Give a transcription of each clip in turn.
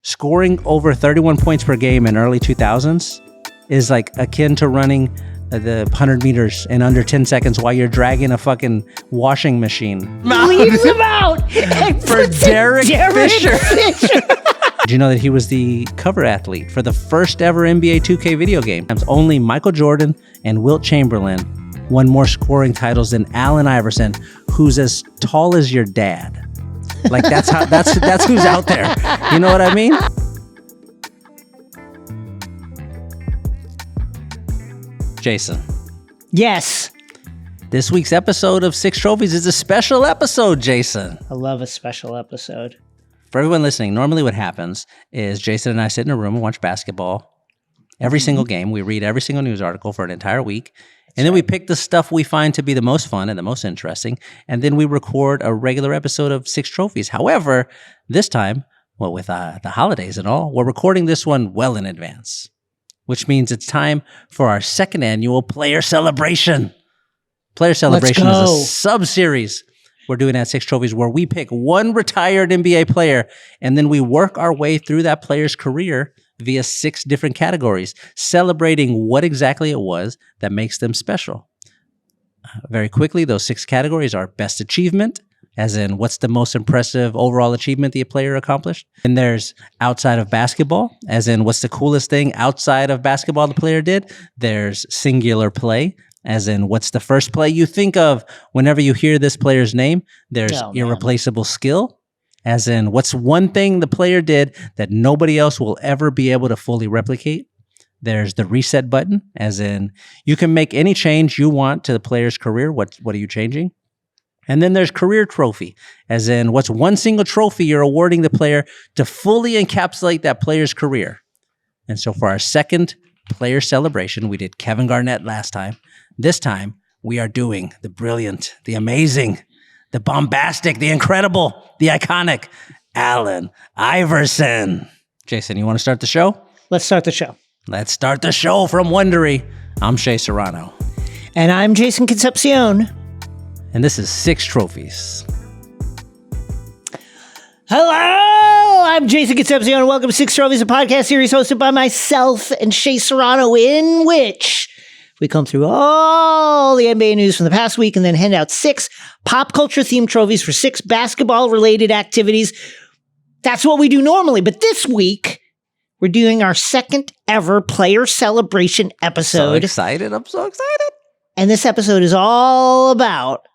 scoring over 31 points per game in early 2000s is like akin to running the 100 meters in under 10 seconds while you're dragging a fucking washing machine. Leaves him out For Derek Fisher. Did you know that he was the cover athlete for the first ever NBA 2K video game? Only Michael Jordan and Wilt Chamberlain won more scoring titles than Allen Iverson, who's as tall as your dad. Like that's who's out there. You know what I mean? Jason. Yes. This week's episode of Six Trophies is a special episode, Jason. I love a special episode. For everyone listening, normally what happens is Jason and I sit in a room and watch basketball every single game. We read every single news article for an entire week. And then we pick the stuff we find to be the most fun and the most interesting. And then we record a regular episode of Six Trophies. However, this time, well, with the holidays and all, we're recording this one well in advance, which means it's time for our second annual Player Celebration. Player Celebration is a sub-series we're doing at Six Trophies where we pick one retired NBA player and then we work our way through that player's career via 6 different categories, celebrating what exactly it was that makes them special. Very quickly, those 6 categories are best achievement, as in what's the most impressive overall achievement the player accomplished. And there's outside of basketball, as in what's the coolest thing outside of basketball the player did. There's singular play, as in what's the first play you think of whenever you hear this player's name. There's irreplaceable skill, as in what's one thing the player did that nobody else will ever be able to fully replicate. There's the reset button, as in you can make any change you want to the player's career. What are you changing? And then there's career trophy, as in what's one single trophy you're awarding the player to fully encapsulate that player's career. And so for our second player celebration, we did Kevin Garnett last time. This time, we are doing the brilliant, the amazing, the bombastic, the incredible, the iconic Allen Iverson. Jason, you want to start the show? Let's start the show. Let's start the show from Wondery. I'm Shea Serrano. And I'm Jason Concepcion. And this is Six Trophies. Hello, I'm Jason Concepcion, and welcome to Six Trophies, a podcast series hosted by myself and Shea Serrano, in which we come through all the NBA news from the past week and then hand out 6 pop culture themed trophies for 6 basketball related activities. That's what we do normally. But this week, we're doing our second ever player celebration episode. I'm so excited. And this episode is all about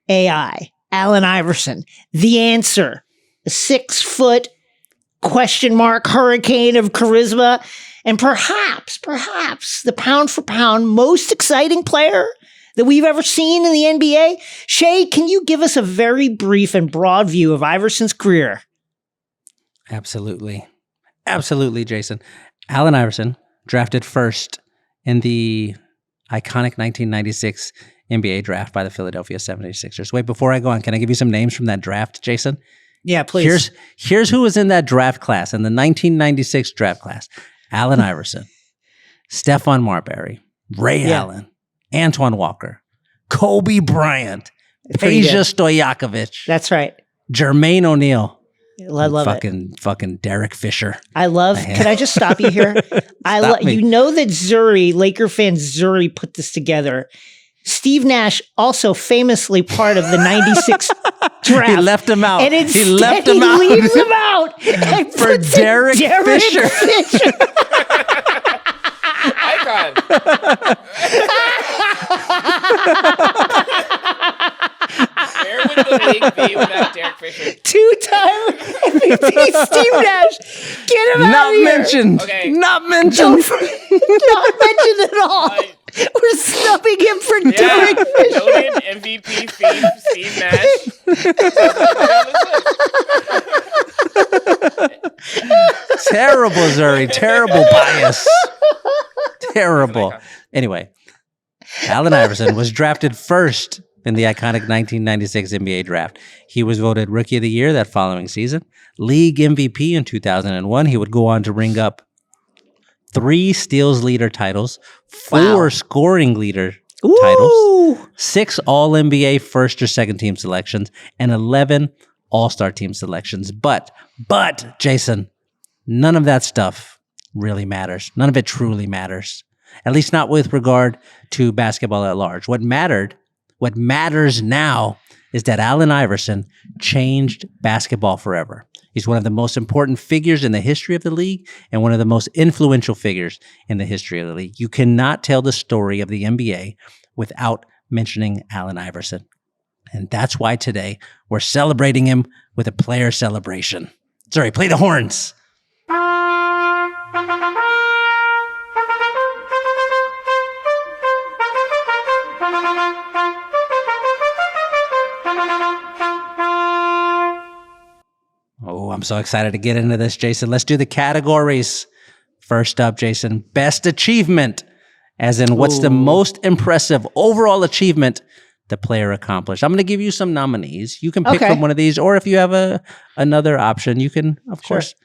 AI, Allen Iverson, the answer, a 6-foot question mark hurricane of charisma, and perhaps the pound for pound most exciting player that we've ever seen in the NBA. Shea, can you give us a very brief and broad view of Iverson's career? Absolutely, Jason. Allen Iverson, drafted first in the iconic 1996 NBA draft by the Philadelphia 76ers. Wait, before I go on, can I give you some names from that draft, Jason? Yeah, please. Here's who was in that draft class, in the 1996 draft class. Allen Iverson, Stephon Marbury, Ray Allen, Antoine Walker, Kobe Bryant, Peja Stojakovic. That's right. Jermaine O'Neal. I love it. Fucking Derek Fisher. Can I just stop you here? You know that Laker fan Zuri put this together. Steve Nash, also famously part of the 96 draft. He left him out. And instead, he leaves him out for Derek Fisher. Icon. Where would the league be without Derek Fisher? 2-time MVP Steve Nash. Get him out of here. Not mentioned. Not mentioned at all. We're snubbing him for Derek Fisher. Noted MVP Steve Nash. Terrible, Zuri. Terrible bias. Terrible. Anyway, Allen Iverson was drafted first in the iconic 1996 NBA draft. He was voted Rookie of the Year that following season, League MVP in 2001. He would go on to ring up 3 steals leader titles, 4 scoring leader titles, 6 All-NBA first or second team selections, and 11 All-Star team selections. But, Jason, None of that stuff really matters. None of it truly matters. At least not with regard to basketball at large. What matters now is that Allen Iverson changed basketball forever. He's one of the most important figures in the history of the league and one of the most influential figures in the history of the league. You cannot tell the story of the NBA without mentioning Allen Iverson. And that's why today we're celebrating him with a player celebration. Sorry, play the horns. Oh, I'm so excited to get into this, Jason. Let's do the categories. First up, Jason, best achievement, as in what's the most impressive overall achievement the player accomplished. I'm going to give you some nominees. You can pick from one of these, or if you have another option, you can, of course,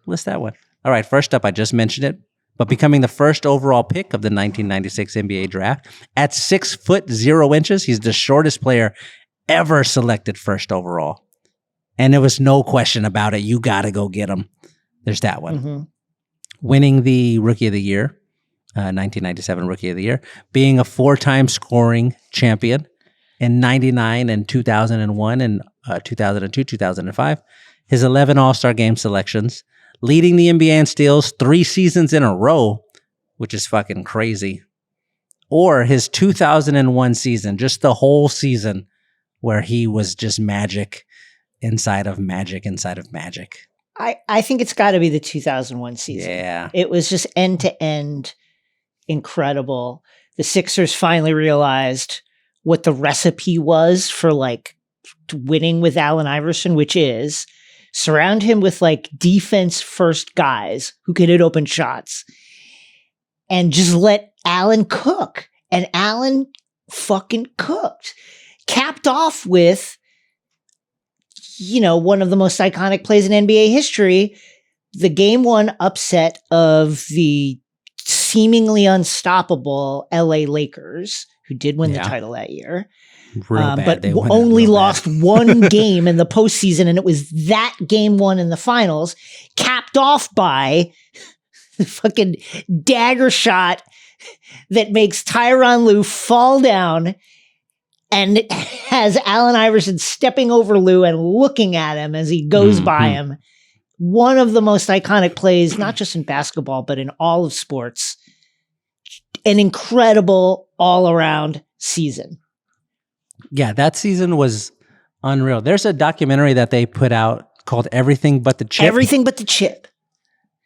list that one. All right, first up, I just mentioned it, but becoming the first overall pick of the 1996 NBA draft at 6'0". He's the shortest player ever selected first overall. And there was no question about it. You got to go get him. There's that one. Mm-hmm. Winning the Rookie of the Year, 1997 Rookie of the Year. Being a 4-time scoring champion in 99 and 2001 and 2002, 2005. His 11 All-Star Game selections. Leading the NBA in steals 3 seasons in a row, which is fucking crazy. Or his 2001 season, just the whole season where he was just magic. Inside of magic. I think it's got to be the 2001 season. Yeah. It was just end to end incredible. The Sixers finally realized what the recipe was for like winning with Allen Iverson, which is surround him with like defense first guys who can hit open shots and just let Allen cook. And Allen fucking cooked. Capped off with, you know, one of the most iconic plays in NBA history, the game 1 upset of the seemingly unstoppable LA Lakers, who did win the title that year, but only lost one game in the postseason, and it was that game 1 in the finals, capped off by the fucking dagger shot that makes Tyronn Lue fall down. And it has Allen Iverson stepping over Lou and looking at him as he goes by him. One of the most iconic plays, not just in basketball, but in all of sports. An incredible all-around season. Yeah, that season was unreal. There's a documentary that they put out called Everything But the Chip. Everything But the Chip.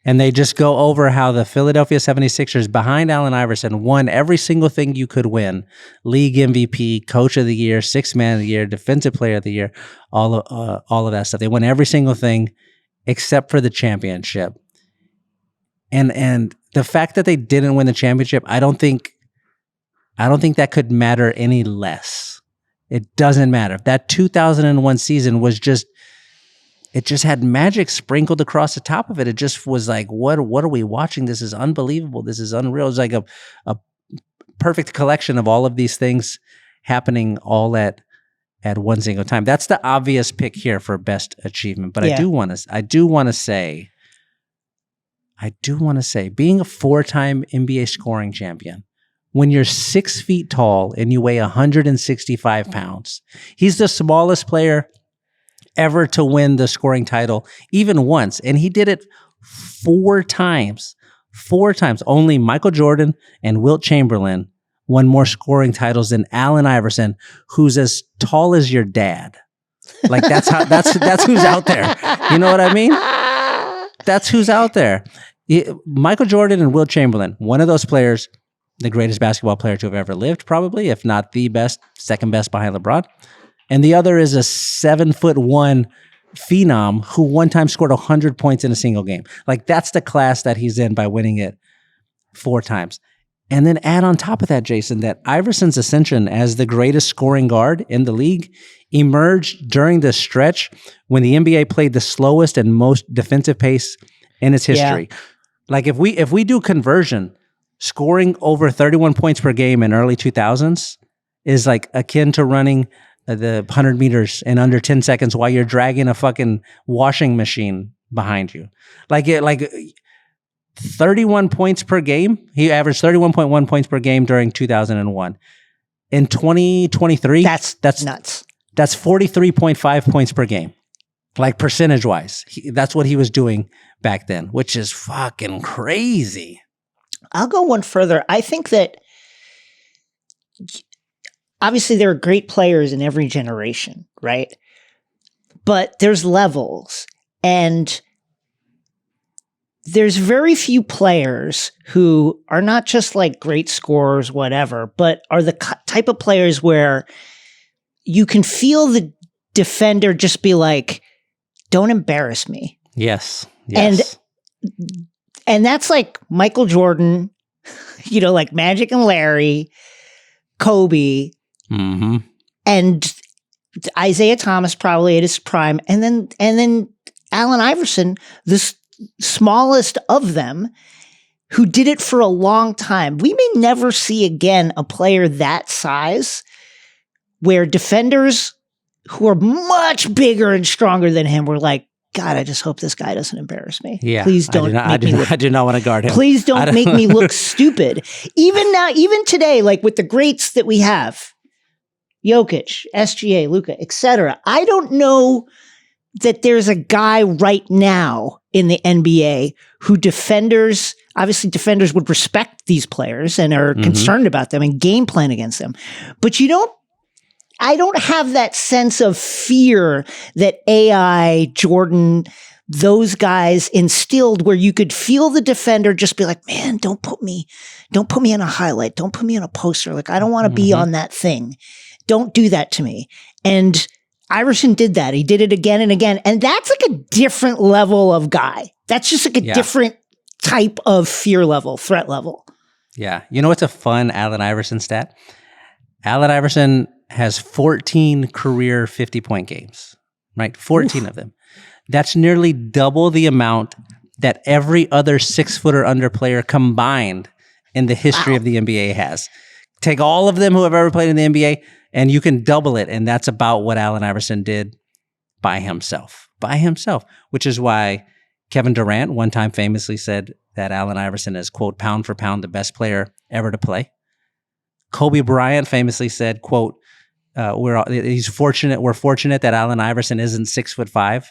And they just go over how the Philadelphia 76ers behind Allen Iverson won every single thing you could win. League MVP, Coach of the Year, Sixth Man of the Year, Defensive Player of the Year, all of that stuff. They won every single thing except for the championship. And the fact that they didn't win the championship, I don't think that could matter any less. It doesn't matter. That 2001 season was just had magic sprinkled across the top of it. It just was like, what are we watching? This is unbelievable. This is unreal. It's like a perfect collection of all of these things happening all at one single time. That's the obvious pick here for best achievement. But I do want to say, being a 4-time NBA scoring champion, when you're 6 feet tall and you weigh 165 pounds, he's the smallest player ever to win the scoring title, even once. And he did it 4 times. 4 times. Only Michael Jordan and Wilt Chamberlain won more scoring titles than Allen Iverson, who's as tall as your dad. Like that's who's out there. You know what I mean? That's who's out there. Michael Jordan and Wilt Chamberlain, one of those players, the greatest basketball player to have ever lived, probably, if not the best, second best behind LeBron. And the other is a 7'1" phenom who one time scored 100 points in a single game. Like that's the class that he's in by winning it 4 times. And then add on top of that, Jason, that Iverson's ascension as the greatest scoring guard in the league emerged during the stretch when the NBA played the slowest and most defensive pace in its history. Yeah. Like if we do conversion, scoring over 31 points per game in early 2000s is like akin to running the 100 meters in under 10 seconds while you're dragging a fucking washing machine behind you. Like 31 points per game. He averaged 31.1 points per game during 2001. In 2023, That's nuts. That's 43.5 points per game. Like percentage-wise. That's what he was doing back then, which is fucking crazy. I'll go one further. I think that obviously there are great players in every generation, right? But there's levels, and there's very few players who are not just like great scorers, whatever, but are the type of players where you can feel the defender just be like, don't embarrass me. Yes. Yes. And that's like Michael Jordan, like Magic and Larry, Kobe, and Isaiah Thomas probably at his prime, and then Allen Iverson, the smallest of them, who did it for a long time. We may never see again a player that size where defenders who are much bigger and stronger than him were like, God, I just hope this guy doesn't embarrass me. Yeah, please don't. I do not want to guard him. Please don't make me look stupid. Even now, even today, like with the greats that we have, Jokic, SGA, Luka, etc. I don't know that there's a guy right now in the NBA who obviously defenders would respect these players and are concerned about them and game plan against them. But I don't have that sense of fear that AI, Jordan, those guys instilled, where you could feel the defender just be like, man, don't put me in a highlight. Don't put me in a poster. Like, I don't want to be on that thing. Don't do that to me. And Iverson did that. He did it again and again. And that's like a different level of guy. That's just like a different type of fear level, threat level. Yeah. You know what's a fun Allen Iverson stat? Allen Iverson has 14 career 50-point games, right? 14 of them. That's nearly double the amount that every other 6-foot or under player combined in the history of the NBA has. Take all of them who have ever played in the NBA, and you can double it, and that's about what Allen Iverson did by himself, which is why Kevin Durant one time famously said that Allen Iverson is, quote, pound for pound, the best player ever to play. Kobe Bryant famously said, quote, we're fortunate that Allen Iverson isn't 6'5".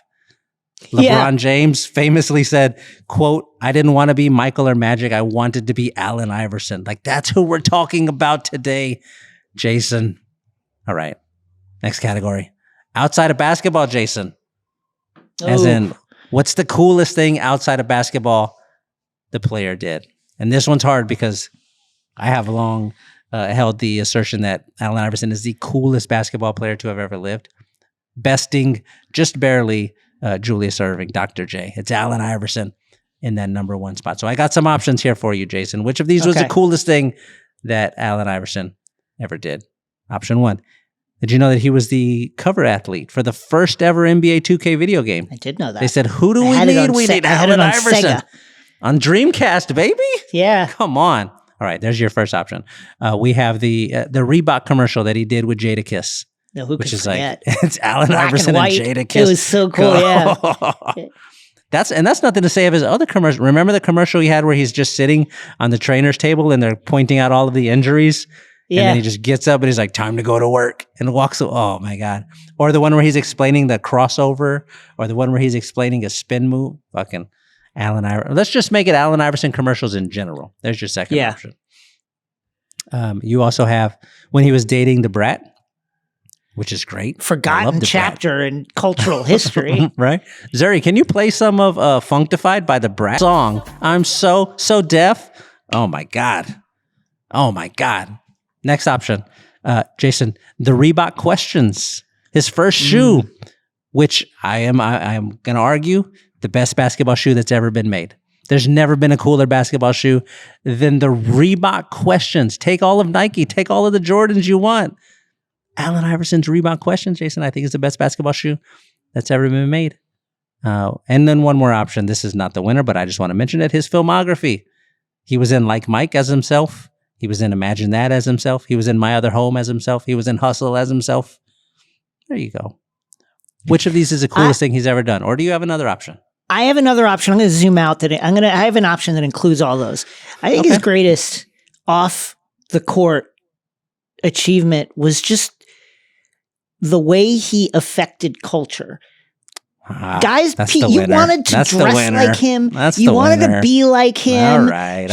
LeBron James famously said, quote, I didn't want to be Michael or Magic. I wanted to be Allen Iverson. Like, that's who we're talking about today, Jason. All right. Next category. Outside of basketball, Jason. As in, what's the coolest thing outside of basketball the player did? And this one's hard because I have long held the assertion that Allen Iverson is the coolest basketball player to have ever lived. Besting just barely Julius Erving, Dr. J. It's Allen Iverson in that number one spot. So I got some options here for you, Jason. Which of these was the coolest thing that Allen Iverson ever did? Option 1. Did you know that he was the cover athlete for the first ever NBA 2K video game? I did know that. They said, who do we need? We need Allen Iverson. Sega. On Dreamcast, baby? Yeah. Come on. All right, there's your first option. We have the Reebok commercial that he did with Jadakiss. No, who which could is forget? Like, it's Allen Iverson and Jadakiss. It was so cool, yeah. That's nothing to say of his other commercial. Remember the commercial he had where he's just sitting on the trainer's table and they're pointing out all of the injuries? Yeah. And then he just gets up and he's like, time to go to work, and walks. Oh my God. Or the one where he's explaining the crossover, or the one where he's explaining a spin move. Fucking Allen Iverson. Let's just make it Allen Iverson commercials in general. There's your second option. You also have when he was dating the Brat, which is great. Forgotten chapter in cultural history. Right? Zuri, can you play some of Functified by the Brat song? I'm so deaf. Oh my God. Next option. Jason, the Reebok questions. His first shoe, which I am going to argue, the best basketball shoe that's ever been made. There's never been a cooler basketball shoe than the Reebok questions. Take all of Nike. Take all of the Jordans you want. Allen Iverson's Reebok questions, Jason, I think is the best basketball shoe that's ever been made. And then one more option. This is not the winner, but I just want to mention it. His filmography. He was in Like Mike as himself. He was in Imagine That as himself. He was in My Other Home as himself. He was in Hustle as himself. There you go. Which of these is the coolest thing he's ever done? Or do you have another option? I have another option. I'm going to zoom out. I have an option that includes all those. I think his greatest off the court achievement was just the way he affected culture. Guys, you wanted to dress like him. You wanted to be like him. All right.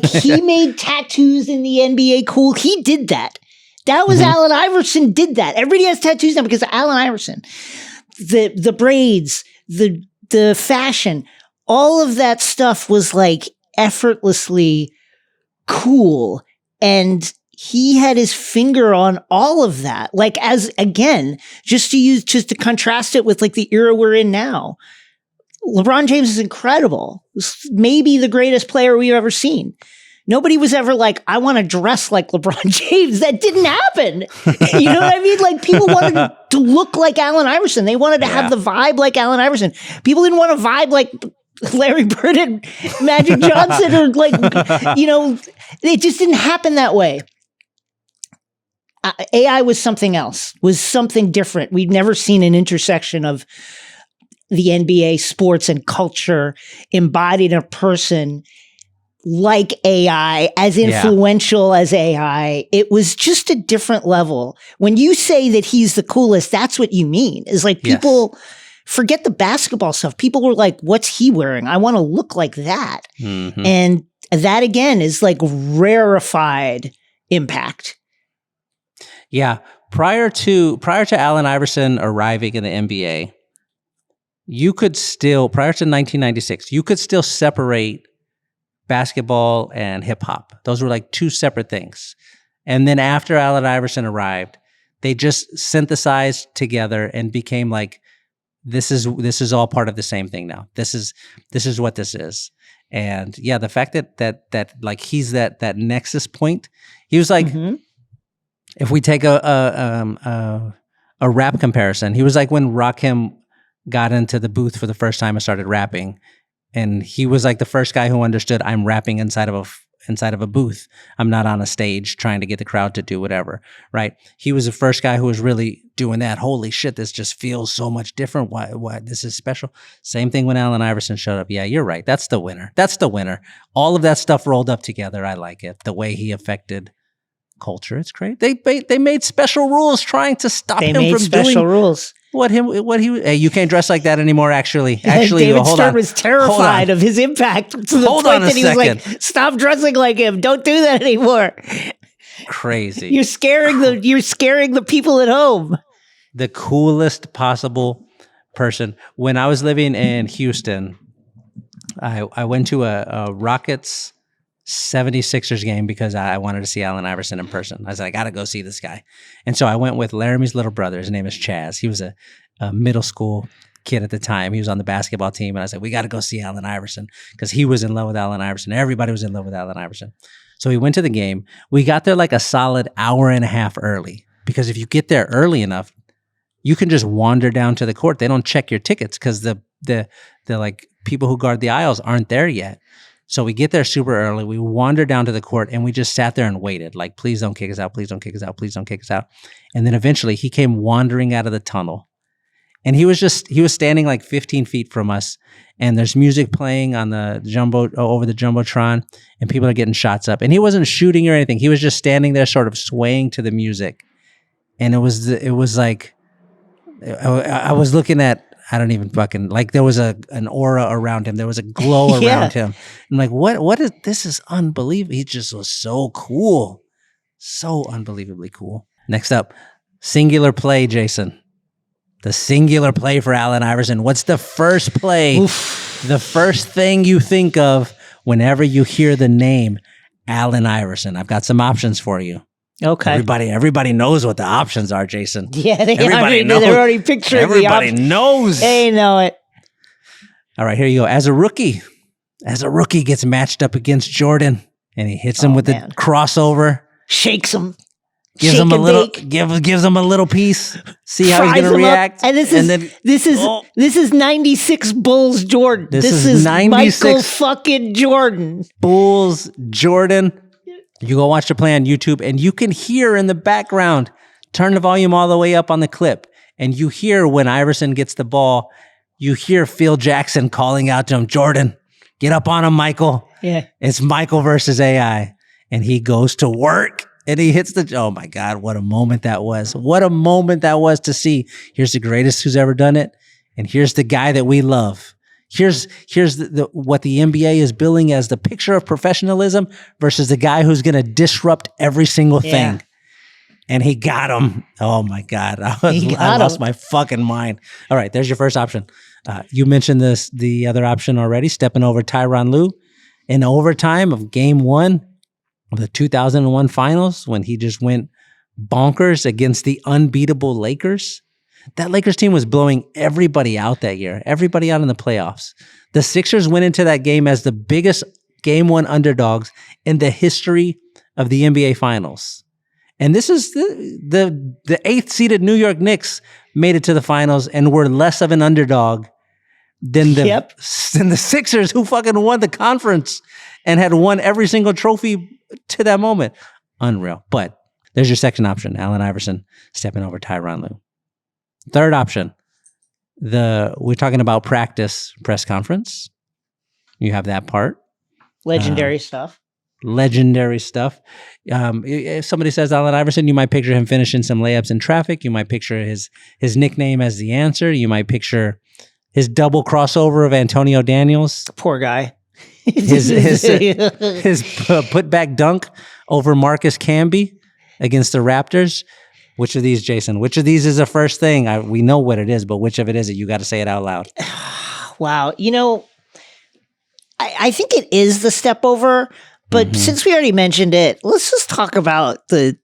He made tattoos in the NBA cool. He did that. That was Allen Iverson did that. Everybody has tattoos now because of Allen Iverson. The braids, the fashion, all of that stuff was like effortlessly cool. And he had his finger on all of that. Like just to contrast it with like the era we're in now. LeBron James is incredible. Maybe the greatest player we've ever seen. Nobody was ever like, I want to dress like LeBron James. That didn't happen. You know what I mean? Like people wanted to look like Allen Iverson. They wanted to have the vibe like Allen Iverson. People didn't want to vibe like Larry Bird and Magic Johnson or like, it just didn't happen that way. AI was something else, was something different. We'd never seen an intersection of the NBA, sports, and culture embodied in a person like AI, as influential as AI. It was just a different level. When you say that he's the coolest, that's what you mean. Is like people forget the basketball stuff. People were like, what's he wearing? I want to look like that. Mm-hmm. And that again is like rarefied impact. Yeah. Prior to Allen Iverson arriving in the NBA, you could still, prior to 1996, you could still separate basketball and hip hop. Those were like two separate things. And then after Allen Iverson arrived, they just synthesized together and became like, this is all part of the same thing now. This is what this is. And the fact that like he's that nexus point, he was like, if we take a rap comparison, he was like when Rakim got into the booth for the first time and started rapping. And he was like the first guy who understood I'm rapping inside of a booth. I'm not on a stage trying to get the crowd to do whatever, right? He was the first guy who was really doing that. Holy shit, this just feels so much different. Why this is special. Same thing when Allen Iverson showed up. Yeah, you're right. That's the winner. All of that stuff rolled up together. I like it. The way he affected culture. It's great. They made special rules trying to stop him from doing rules. You can't dress like that anymore. Actually, David Stern was terrified of his impact to the point that he was like, "Stop dressing like him. Don't do that anymore." Crazy. You're scaring the people at home. The coolest possible person. When I was living in Houston, I went to a Rockets 76ers game because I wanted to see Allen Iverson in person. I said, I got to go see this guy. And so I went with Laramie's little brother. His name is Chaz. He was a middle school kid at the time. He was on the basketball team. And I said, we got to go see Allen Iverson because he was in love with Allen Iverson. Everybody was in love with Allen Iverson. So we went to the game. We got there like a solid hour and a half early because if you get there early enough, you can just wander down to the court. They don't check your tickets because the like people who guard the aisles aren't there yet. So we get there super early. We wander down to the court and we just sat there and waited. Like, please don't kick us out. Please don't kick us out. Please don't kick us out. And then eventually he came wandering out of the tunnel. And he was standing like 15 feet from us. And there's music playing on the over the Jumbotron. And people are getting shots up. And he wasn't shooting or anything. He was just standing there sort of swaying to the music. And it was like, I was looking at, I don't even fucking, like there was an aura around him. There was a glow around him. I'm like, what is, this is unbelievable. He just was so cool. So unbelievably cool. Next up, singular play, Jason. The singular play for Allen Iverson. What's the first play? Oof. The first thing you think of whenever you hear the name Allen Iverson? I've got some options for you. Okay. Everybody knows what the options are, Jason. Yeah, they're already picturing everybody knows. They know it. All right, here you go. As a rookie gets matched up against Jordan, and he hits him with the crossover, shakes him, gives him a little piece. See how he's going to react. And this is 96 Bulls Jordan. This is 96 Michael fucking Jordan. Bulls Jordan. You go watch the play on YouTube and you can hear in the background, turn the volume all the way up on the clip, and you hear when Iverson gets the ball you hear Phil Jackson calling out to him, Jordan, get up on him, Michael. Yeah. It's Michael versus AI. And he goes to work and he hits oh my God, what a moment that was. What a moment that was to see. Here's the greatest who's ever done it. And here's the guy that we love. Here's what the NBA is billing as the picture of professionalism versus the guy who's going to disrupt every single thing. And he got him. Oh my God. I lost my fucking mind. All right. There's your first option. You mentioned the other option already, stepping over Tyronn Lue in overtime of game 1 of the 2001 finals when he just went bonkers against the unbeatable Lakers. That Lakers team was blowing everybody out that year, everybody out in the playoffs. The Sixers went into that game as the biggest game 1 underdogs in the history of the NBA finals. And this is the 8th seeded New York Knicks made it to the finals and were less of an underdog than the Sixers, who fucking won the conference and had won every single trophy to that moment. Unreal. But there's your second option, Allen Iverson stepping over Tyronn Lue. Third option, we're talking about practice press conference. You have that part. Legendary stuff. If somebody says Allen Iverson, you might picture him finishing some layups in traffic. You might picture his nickname as the answer. You might picture his double crossover of Antonio Daniels. Poor guy. His putback dunk over Marcus Camby against the Raptors. Which of these, Jason? Which of these is the first thing? We know what it is, but which of it is it? You got to say it out loud. Wow. I think it is the step over, but since we already mentioned it, let's just talk about the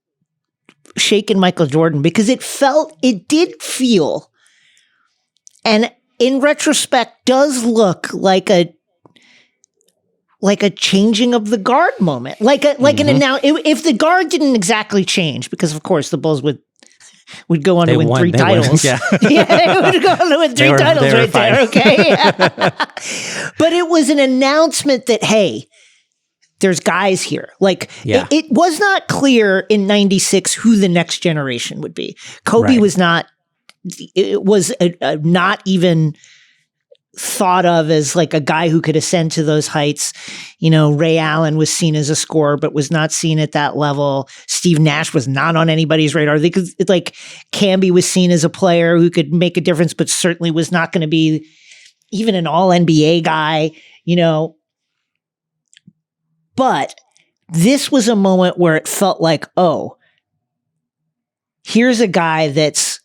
shaken Michael Jordan, because it did feel, and in retrospect does look like a changing of the guard moment, an if the guard didn't exactly change, because of course the Bulls would go on to win 3 titles. Yeah, they would go on to win 3 titles right there. Okay, but it was an announcement that, hey, there's guys here. It was not clear in '96 who the next generation would be. Kobe was not. It was not even thought of as like a guy who could ascend to those heights. Ray Allen was seen as a scorer, but was not seen at that level. Steve Nash was not on anybody's radar. Camby was seen as a player who could make a difference, but certainly was not going to be even an all NBA guy, But this was a moment where it felt like, oh, here's a guy that's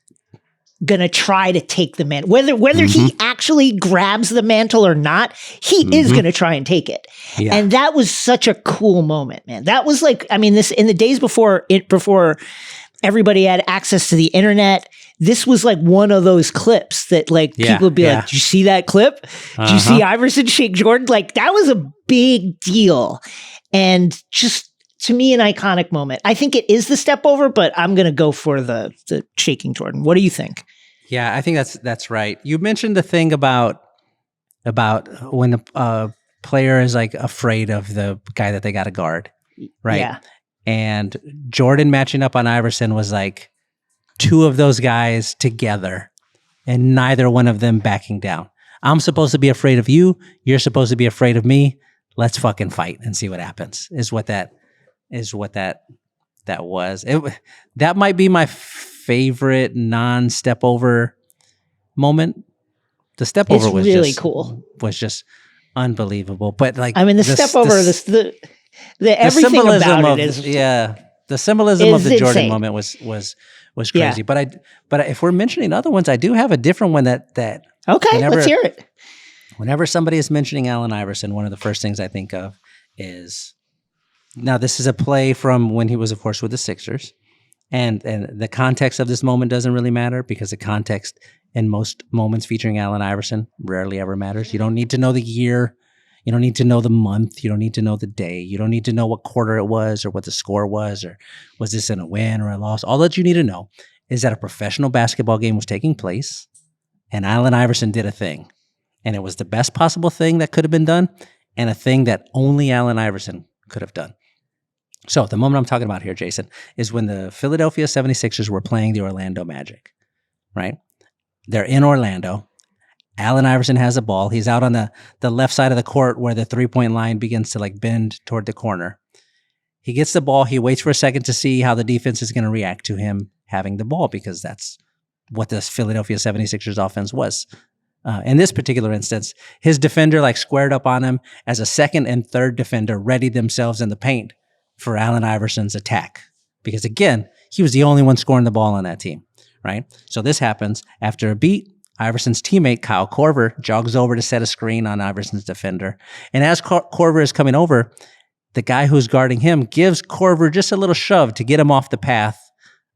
gonna try to take the mantle. Whether he actually grabs the mantle or not, he is gonna try and take it. Yeah. And that was such a cool moment, man. That was this in the days before everybody had access to the internet. This was like one of those clips that people would be like, "Did you see that clip? Did you see Iverson shake Jordan?" That was a big deal, and just, to me, an iconic moment. I think it is the step over, but I'm going to go for the shaking Jordan. What do you think? Yeah, I think that's right. You mentioned the thing about when a player is afraid of the guy that they got to guard, right? Yeah. And Jordan matching up on Iverson was like 2 of those guys together and neither one of them backing down. I'm supposed to be afraid of you. You're supposed to be afraid of me. Let's fucking fight and see what happens, is what that was. That might be my favorite non-step over moment. The step over was really cool. Was just unbelievable. But the step over, the everything about it is the symbolism of the Jordan moment was crazy. Yeah. But if we're mentioning other ones, I do have a different one that okay, let's hear it. Whenever somebody is mentioning Allen Iverson, one of the first things I think of is, now this is a play from when he was, of course, with the Sixers. And the context of this moment doesn't really matter, because the context in most moments featuring Allen Iverson rarely ever matters. You don't need to know the year. You don't need to know the month. You don't need to know the day. You don't need to know what quarter it was or what the score was, or was this in a win or a loss. All that you need to know is that a professional basketball game was taking place and Allen Iverson did a thing. And it was the best possible thing that could have been done, and a thing that only Allen Iverson could have done. So the moment I'm talking about here, Jason, is when the Philadelphia 76ers were playing the Orlando Magic, right? They're in Orlando. Allen Iverson has the ball. He's out on the left side of the court where the three-point line begins to like bend toward the corner. He gets the ball. He waits for a second to see how the defense is going to react to him having the ball, because that's what the Philadelphia 76ers offense was. In this particular instance, his defender like squared up on him as a second and third defender readied themselves in the paint for Allen Iverson's attack. Because again, he was the only one scoring the ball on that team, right? So this happens after a beat. Iverson's teammate, Kyle Korver, jogs over to set a screen on Iverson's defender. And as Korver is coming over, the guy who's guarding him gives Korver just a little shove to get him off the path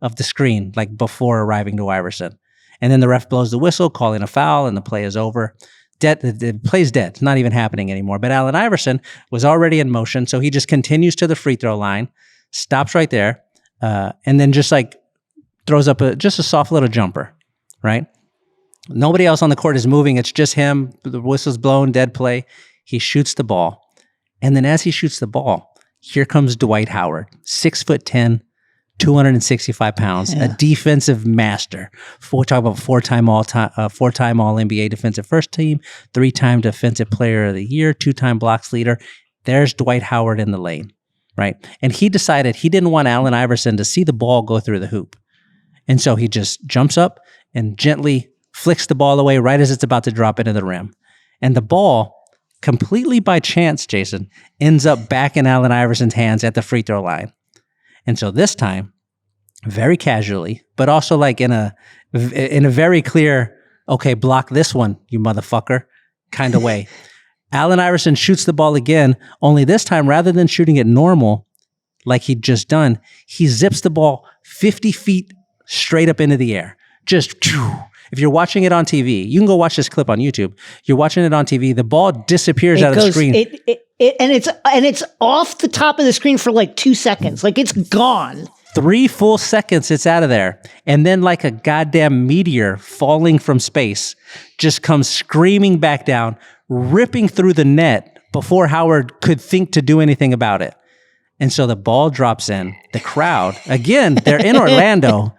of the screen, like before arriving to Iverson. And then the ref blows the whistle, calling a foul, and the play is over. The play's dead. It's not even happening anymore. But Allen Iverson was already in motion, so he just continues to the free throw line, stops right there, and then just like throws up just a soft little jumper, right? Nobody else on the court is moving. It's just him. The whistle's blown, dead play. He shoots the ball. And then as he shoots the ball, here comes Dwight Howard, 6'10", 265 pounds, a defensive master. We're talking about four-time All-NBA defensive first team, 3-time defensive player of the year, 2-time blocks leader. There's Dwight Howard in the lane, right? And he decided he didn't want Allen Iverson to see the ball go through the hoop. And so he just jumps up and gently flicks the ball away right as it's about to drop into the rim. And the ball, completely by chance, Jason, ends up back in Allen Iverson's hands at the free throw line. And so this time, very casually, but also like in a very clear, okay, block this one, you motherfucker, kind of way. Allen Iverson shoots the ball again, only this time, rather than shooting it normal, like he'd just done, he zips the ball 50 feet straight up into the air. Just, if you're watching it on TV, you can go watch this clip on YouTube. You're watching it on TV, the ball disappears out of the screen. And it's off the top of the screen for like 2 seconds. Like it's gone. 3 full seconds, it's out of there. And then like a goddamn meteor falling from space just comes screaming back down, ripping through the net before Howard could think to do anything about it. And so the ball drops in. The crowd, again, they're in Orlando.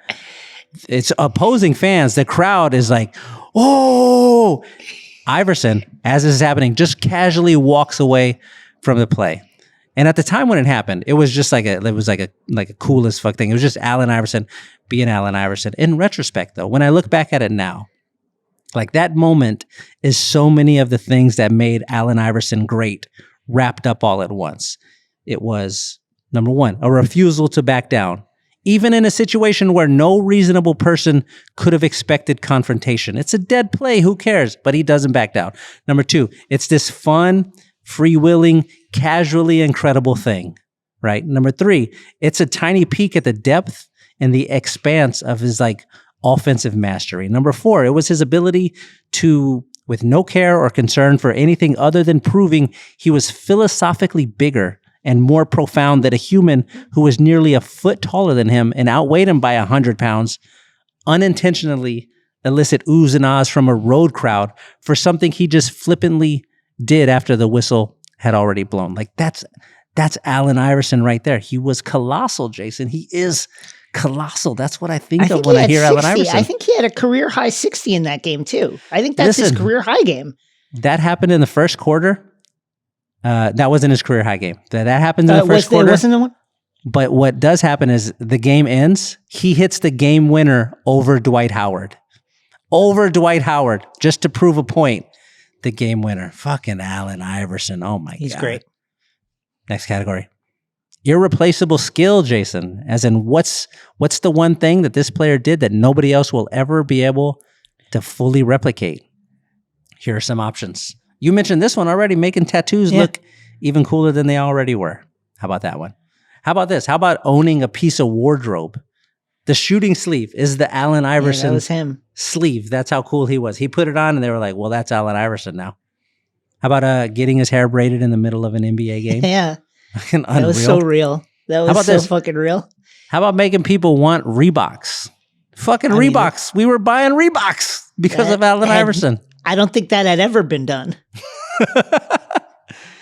It's opposing fans. The crowd is like, oh! Iverson, as this is happening, just casually walks away from the play. And at the time when it happened, it was just like a cool as fuck thing. It was just Allen Iverson being Allen Iverson. In retrospect, though, when I look back at it now, like that moment is so many of the things that made Allen Iverson great wrapped up all at once. It was, number one, a refusal to back down, even in a situation where no reasonable person could have expected confrontation. It's a dead play, who cares? But he doesn't back down. Number two, it's this fun, freewheeling, casually incredible thing, right? Number three, it's a tiny peek at the depth and the expanse of his like offensive mastery. Number four, it was his ability to, with no care or concern for anything other than proving he was philosophically bigger and more profound than a human who was nearly a foot taller than him and outweighed him by 100 pounds, unintentionally elicit oohs and ahs from a road crowd for something he just flippantly did after the whistle had already blown. Like that's Allen Iverson right there. He was colossal, Jason. He is colossal. That's what I think of when I hear 60. Allen Iverson. I think he had a career high 60 in that game too. I think that's his career high game. That happened in the first quarter. That wasn't his career high game. That happened in the first quarter. It wasn't the one? But what does happen is the game ends. He hits the game winner over Dwight Howard. Just to prove a point. The game winner. Fucking Allen Iverson. Oh my God. He's great. Next category. Irreplaceable skill, Jason. As in, what's the one thing that this player did that nobody else will ever be able to fully replicate? Here are some options. You mentioned this one already, making tattoos look even cooler than they already were. How about that one? How about this? How about owning a piece of wardrobe? The shooting sleeve is the Allen Iverson that was him. Sleeve. That's how cool he was. He put it on and they were like, well, that's Allen Iverson now. How about getting his hair braided in the middle of an NBA game? Yeah. Fucking That was so real. That was so fucking real. How about making people want Reeboks? Fucking Reeboks. We were buying Reeboks because of Allen Iverson. I don't think that had ever been done.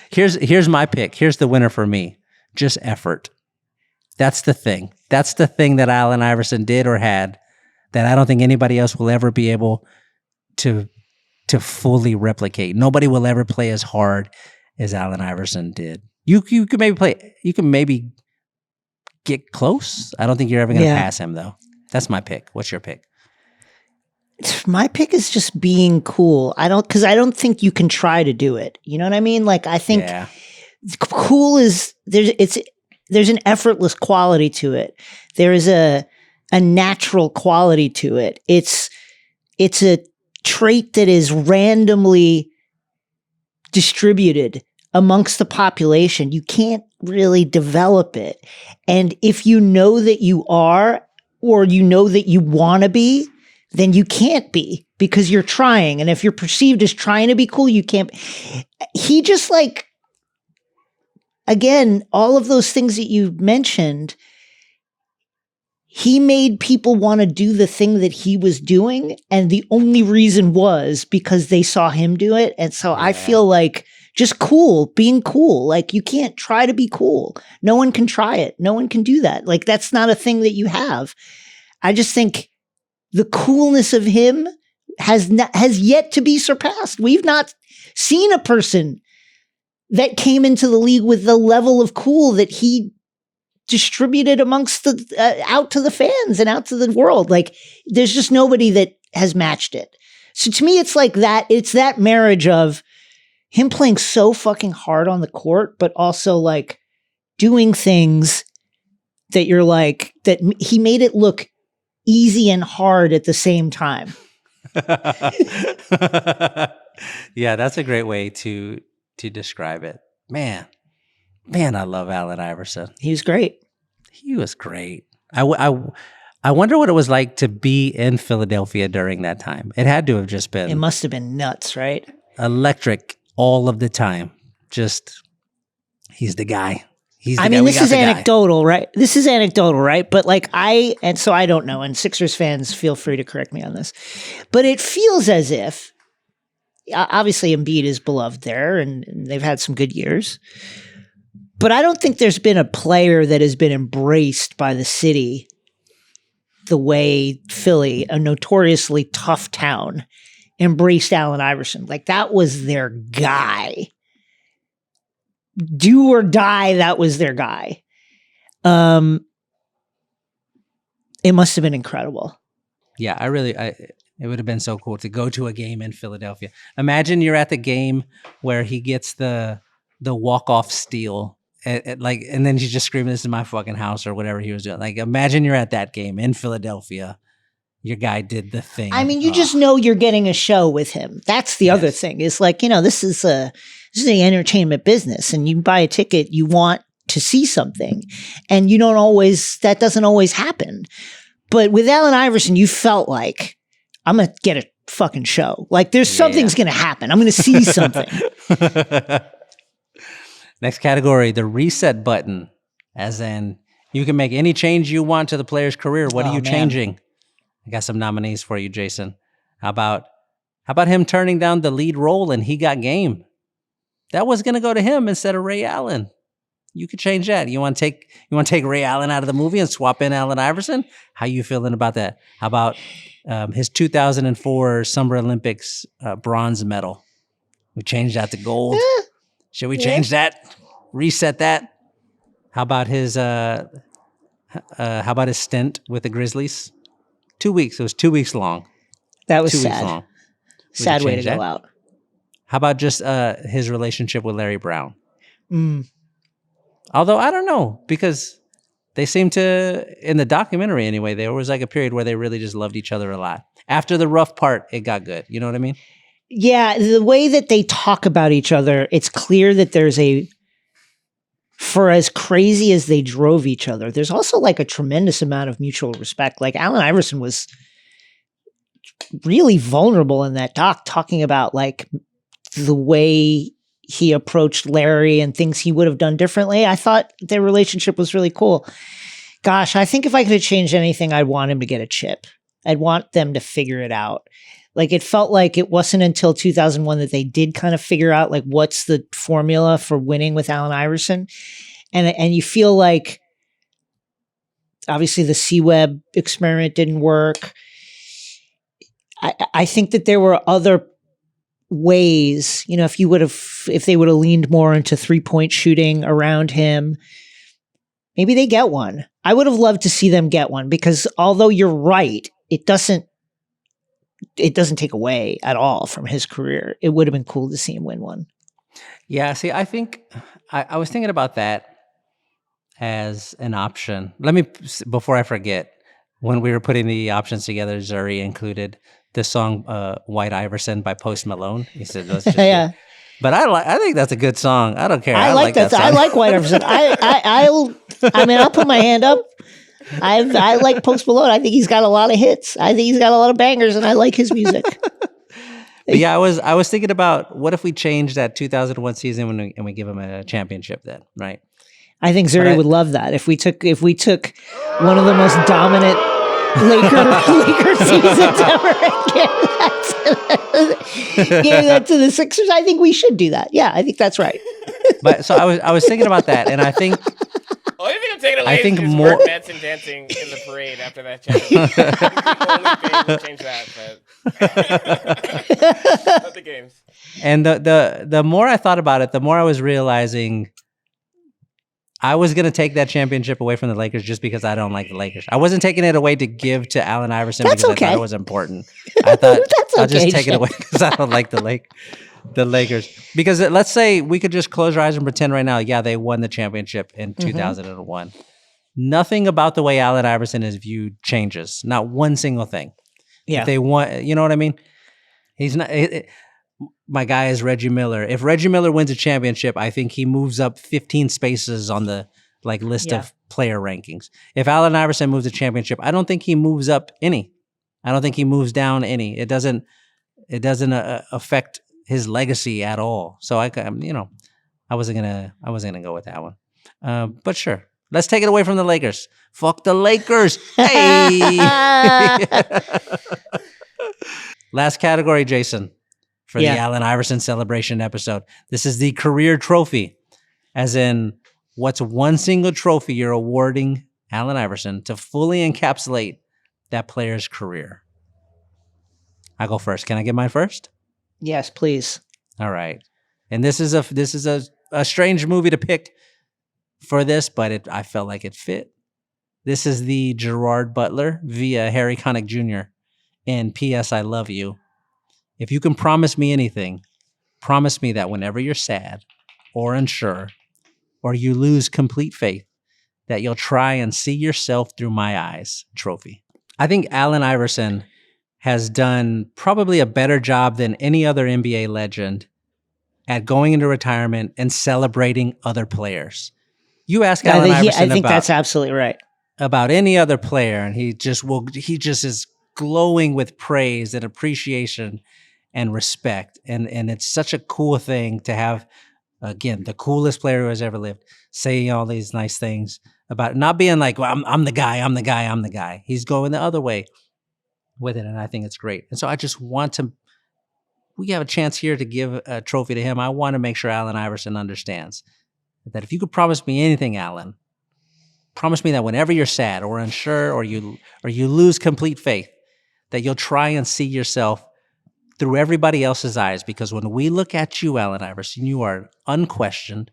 Here's my pick. Here's the winner for me. Just effort. That's the thing. That's the thing that Allen Iverson did or had that I don't think anybody else will ever be able to to fully replicate. Nobody will ever play as hard as Allen Iverson did. You could maybe get close. I don't think you're ever going to pass him though. That's my pick. What's your pick? My pick is just being cool. I don't think you can try to do it. You know what I mean? Like, I think cool is there's an effortless quality to it. There is a natural quality to it. It's a trait that is randomly distributed amongst the population. You can't really develop it. And if you know that you are, or you know that you want to be, then you can't be because you're trying. And if you're perceived as trying to be cool, you can't. He just like, again, all of those things that you mentioned, he made people want to do the thing that he was doing. And the only reason was because they saw him do it. And so I feel like just being cool. Like, you can't try to be cool. No one can try it. No one can do that. Like, that's not a thing that you have. I just think the coolness of him has yet to be surpassed. We've not seen a person that came into the league with the level of cool that he distributed amongst out to the fans and out to the world. Like, there's just nobody that has matched it. So to me, it's like that. It's that marriage of him playing so fucking hard on the court, but also like doing things that you're like, that he made it look easy and hard at the same time. Yeah, that's a great way to describe it. Man, I love Allen Iverson. He was great. He was great. I wonder what it was like to be in Philadelphia during that time. It had to have just been. It must have been nuts, right? Electric all of the time. Just, he's the guy. This is anecdotal, right? This is anecdotal, right? But like so I don't know, and Sixers fans, feel free to correct me on this. But it feels as if, obviously Embiid is beloved there, and they've had some good years. But I don't think there's been a player that has been embraced by the city the way Philly, a notoriously tough town, embraced Allen Iverson. Like, that was their guy. Do or die, that was their guy. It must have been incredible. Yeah, it would have been so cool to go to a game in Philadelphia. Imagine you're at the game where he gets the walk-off steal, and then he's just screaming, "This is my fucking house," or whatever he was doing. Like, imagine you're at that game in Philadelphia. Your guy did the thing. I mean, you just know you're getting a show with him. That's the other thing. It's like, this is the entertainment business, and you buy a ticket, you want to see something, and that doesn't always happen. But with Allen Iverson, you felt like, I'm going to get a fucking show. Like, there's something's going to happen. I'm going to see something. Next category, the reset button. As in, you can make any change you want to the player's career. What are you changing? I got some nominees for you, Jason. How about him turning down the lead role and He Got Game? That was going to go to him instead of Ray Allen. You could change that. You want to take Ray Allen out of the movie and swap in Allen Iverson? How you feeling about that? How about his 2004 Summer Olympics bronze medal? We changed that to gold. Should we change that? Reset that? How about his stint with the Grizzlies? 2 weeks. It was 2 weeks long. That was 2 weeks sad. long. Sad way to go out. How about just his relationship with Larry Brown? Although I don't know, because they seem to, in the documentary anyway, there was like a period where they really just loved each other a lot. After the rough part, it got good. You know what I mean? Yeah, the way that they talk about each other, it's clear that for as crazy as they drove each other, there's also like a tremendous amount of mutual respect. Like, Allen Iverson was really vulnerable in that doc, talking about like the way he approached Larry and things he would have done differently. I thought their relationship was really cool. Gosh, I think if I could have changed anything, I'd want him to get a chip. I'd want them to figure it out. Like, it felt like it wasn't until 2001 that they did kind of figure out like what's the formula for winning with Allen Iverson. And you feel like obviously the C-Web experiment didn't work. I think that there were other ways, if they would have leaned more into 3-point shooting around him, maybe they get one. I would have loved to see them get one because although you're right, it doesn't take away at all from his career. It would have been cool to see him win one. Yeah, see, I think I was thinking about that as an option. Before I forget, when we were putting the options together, Zuri included the song White Iverson by Post Malone. He said, let's just yeah. But I think that's a good song. I don't care. I like that song. I like White Iverson. I'll put my hand up. I like Post Malone. I think he's got a lot of hits. I think he's got a lot of bangers, and I like his music. But yeah, I was thinking about what if we changed that 2001 season and we give him a championship then, right? I think Zuri would love that if we took one of the most dominant Laker seasons ever and gave that to the Sixers. I think we should do that. Yeah, I think that's right. But so I was thinking about that, and I think. Only thing I'm taking away I think is more Mets and dancing in the parade after that championship. The only thing will change that, but not the games. And the more I thought about it, the more I was realizing I was going to take that championship away from the Lakers just because I don't like the Lakers. I wasn't taking it away to give to Allen Iverson because I thought it was important. I thought I'll just take it away because I don't like the Lakers. Because let's say we could just close our eyes and pretend right now, yeah, they won the championship in 2001. Nothing about the way Allen Iverson is viewed changes. Not one single thing. Yeah. If they won, you know what I mean? He's not... my guy is Reggie Miller. If Reggie Miller wins a championship, I think he moves up 15 spaces on the list of player rankings. If Allen Iverson moves a championship, I don't think he moves up any. I don't think he moves down any. It doesn't affect his legacy at all. So I wasn't gonna go with that one. But sure, let's take it away from the Lakers. Fuck the Lakers. Hey. Last category, Jason. For the Allen Iverson celebration episode. This is the career trophy, as in what's one single trophy you're awarding Allen Iverson to fully encapsulate that player's career. I go first. Can I get mine first? Yes, please. All right. And this is a strange movie to pick for this, but I felt like it fit. This is the Gerard Butler via Harry Connick Jr. in P.S. I Love You. If you can promise me anything, promise me that whenever you're sad or unsure or you lose complete faith, that you'll try and see yourself through my eyes. Trophy. I think Allen Iverson has done probably a better job than any other NBA legend at going into retirement and celebrating other players. You ask Allen Iverson I think that's absolutely right. About any other player, and he just is glowing with praise and appreciation and respect. And it's such a cool thing to have, again, the coolest player who has ever lived, saying all these nice things about not being like, well, I'm the guy. He's going the other way with it, and I think it's great. And so I just we have a chance here to give a trophy to him. I want to make sure Allen Iverson understands that if you could promise me anything, Allen, promise me that whenever you're sad or unsure or you lose complete faith, that you'll try and see yourself through everybody else's eyes, because when we look at you, Allen Iverson, you are an unquestioned,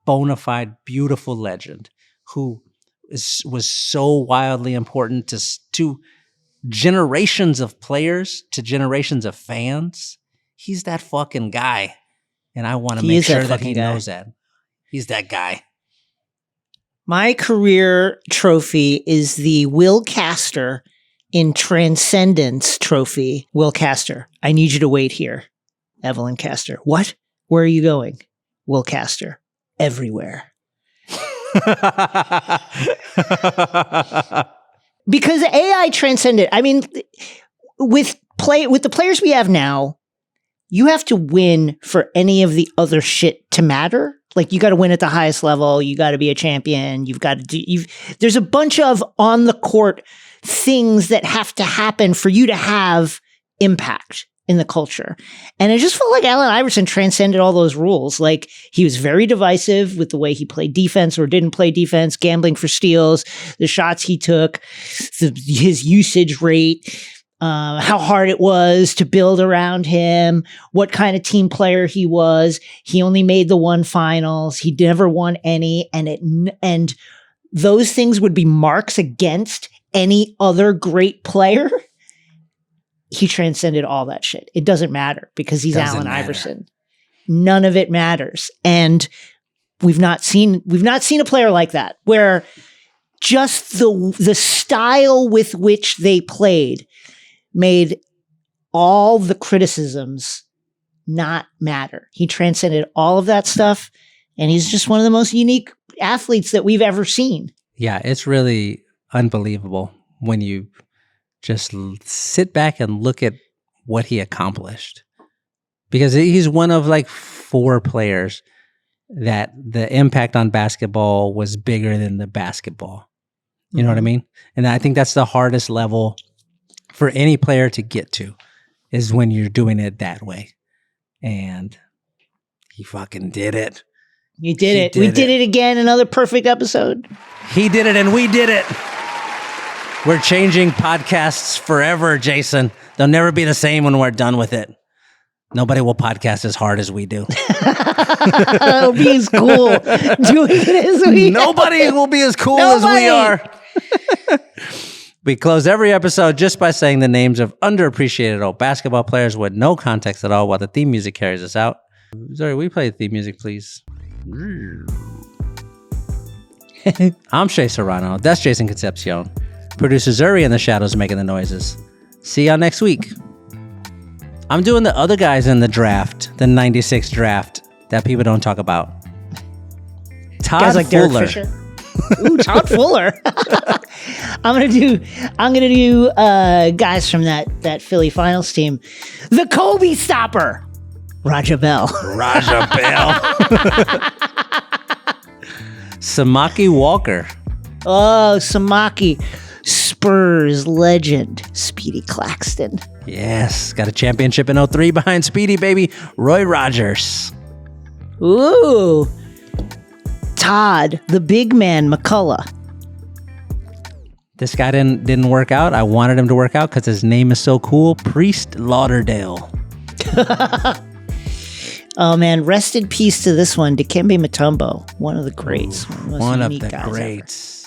bona fide, beautiful legend who was so wildly important to generations of players, to generations of fans. He's that fucking guy, and I want to make sure that he knows that. He's that guy. My career trophy is the Will Castor in Transcendence trophy. Will Castor, I need you to wait here. Evelyn Castor. What? Where are you going? Will Castor. Everywhere. Because AI transcended. I mean, with the players we have now, you have to win for any of the other shit to matter. Like, you got to win at the highest level. You got to be a champion. You've got to do. There's a bunch of on the court things that have to happen for you to have impact in the culture. And it just felt like Allen Iverson transcended all those rules. Like, he was very divisive with the way he played defense or didn't play defense, gambling for steals, the shots he took, his usage rate. how hard it was to build around him, what kind of team player he was. He only made the one finals. He never won any. And those things would be marks against any other great player. He transcended all that shit. It doesn't matter because he's Allen Iverson. None of it matters. And we've not seen a player like that where just the style with which they played made all the criticisms not matter. He transcended all of that stuff, and he's just one of the most unique athletes that we've ever seen. Yeah, it's really unbelievable when you just sit back and look at what he accomplished. Because he's one of like 4 players that the impact on basketball was bigger than the basketball. You know what I mean? And I think that's the hardest level for any player to get to, is when you're doing it that way. And he fucking did it. You did it. We did it again. Another perfect episode. He did it and we did it. We're changing podcasts forever, Jason. They'll never be the same when we're done with it. Nobody will podcast as hard as we do. It'll be as cool doing it as we Nobody will be as cool as we are. We close every episode just by saying the names of underappreciated old basketball players with no context at all while the theme music carries us out. Sorry, we play the theme music, please. I'm Shea Serrano. That's Jason Concepcion. Producer Zuri in the shadows making the noises. See y'all next week. I'm doing the other guys in the draft, the 96 draft, that people don't talk about. Todd guys like Fuller. Derek Fisher. Ooh, Todd Fuller. I'm gonna do guys from that Philly finals team. The Kobe stopper, Raja Bell. Raja Bell. Samaki Walker. Oh, Samaki. Spurs legend, Speedy Claxton. Yes, got a championship in 03 behind Speedy, baby. Roy Rogers. Ooh. Todd, the big man, McCullough. This guy didn't work out. I wanted him to work out because his name is so cool. Priest Lauderdale. Oh, man. Rest in peace to this one. Dikembe Mutombo, one of the greats. One of the greats.